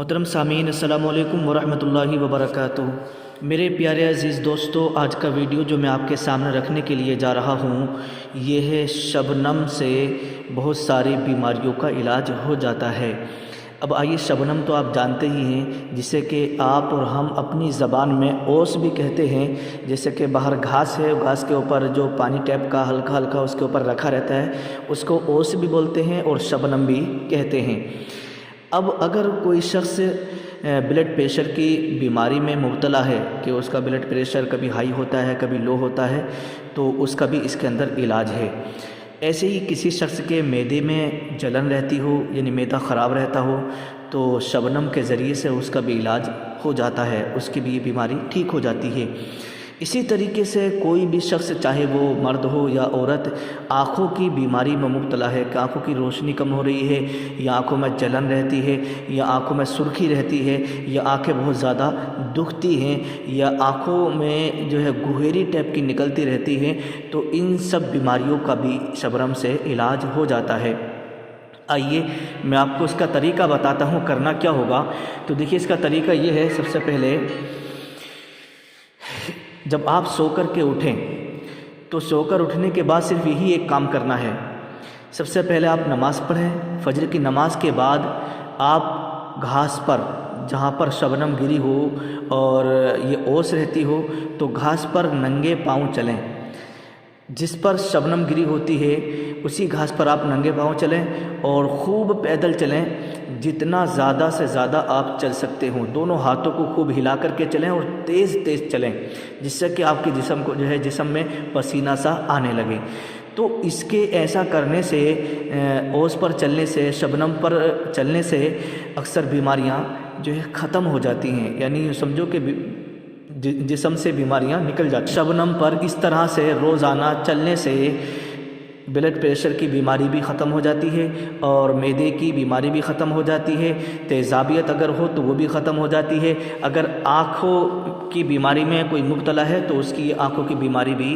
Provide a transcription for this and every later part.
मोहतरम सामीन अस्सलामु अलैकुम वरहमतुल्लाहि वबरकातुहू। मेरे प्यारे अज़ीज़ दोस्तों, आज का वीडियो जो मैं आपके सामने रखने के लिए जा रहा हूँ ये है शबनम से बहुत सारी बीमारियों का इलाज हो जाता है। अब आइए, शबनम तो आप जानते ही हैं, जिसे कि आप और हम अपनी ज़बान में ओस भी कहते हैं। जैसे कि बाहर घास है, घास के ऊपर जो पानी टैप का हल्का हल्का उसके ऊपर रखा रहता है, उसको ओस भी बोलते हैं और शबनम भी कहते हैं। अब अगर कोई शख्स ब्लड प्रेशर की बीमारी में मुब्तला है कि उसका ब्लड प्रेशर कभी हाई होता है कभी लो होता है, तो उसका भी इसके अंदर इलाज है। ऐसे ही किसी शख्स के मैदे में जलन रहती हो, यानी मैदा ख़राब रहता हो, तो शबनम के ज़रिए से उसका भी इलाज हो जाता है, उसकी भी ये बीमारी ठीक हो जाती है। इसी तरीके से कोई भी शख्स, चाहे वो मर्द हो या औरत, आँखों की बीमारी में मुब्तला है कि आँखों की रोशनी कम हो रही है, या आँखों में जलन रहती है, या आँखों में सुर्खी रहती है, या आँखें बहुत ज़्यादा दुखती हैं, या आँखों में जो है गुहेरी टाइप की निकलती रहती हैं, तो इन सब बीमारियों का भी शबनम से इलाज हो जाता है। आइए मैं आपको इसका तरीका बताता हूँ, करना क्या होगा। तो देखिए, इसका तरीका ये है। सबसे पहले जब आप सोकर के उठें, तो सोकर उठने के बाद सिर्फ यही एक काम करना है। सबसे पहले आप नमाज़ पढ़ें। फजर की नमाज के बाद आप घास पर, जहाँ पर शबनम गिरी हो और ये ओस रहती हो, तो घास पर नंगे पाँव चलें। जिस पर शबनम गिरी होती है उसी घास पर आप नंगे पाँव चलें और खूब पैदल चलें। जितना ज़्यादा से ज़्यादा आप चल सकते हो, दोनों हाथों को खूब हिला करके चलें और तेज़ तेज़ चलें, जिससे कि आपके जिस्म को जो है जिस्म में पसीना सा आने लगे। तो इसके ऐसा करने से, ओस पर चलने से, शबनम पर चलने से अक्सर बीमारियां जो है ख़त्म हो जाती हैं, यानी समझो कि जिस्म से बीमारियां निकल जाती। शबनम पर इस तरह से रोज़ाना चलने से ब्लड प्रेशर की बीमारी भी ख़त्म हो जाती है और मैदे की बीमारी भी ख़त्म हो जाती है। तेज़ाबियत अगर हो तो वो भी ख़त्म हो जाती है। अगर आँखों की बीमारी में कोई मुब्तला है तो उसकी आँखों की बीमारी भी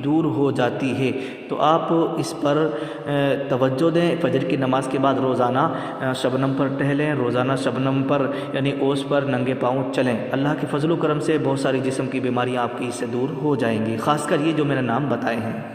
दूर हो जाती है। तो आप इस पर तवज्जो दें। फजर की नमाज के बाद रोज़ाना शबनम पर टहलें, रोज़ाना शबनम पर यानी ओस पर नंगे पाँव चलें। अल्लाह के फजल व करम से बहुत सारी जिस्म की बीमारियाँ आपकी इससे दूर हो जाएंगी, ख़ासकर ये जो मैंने नाम बताए हैं।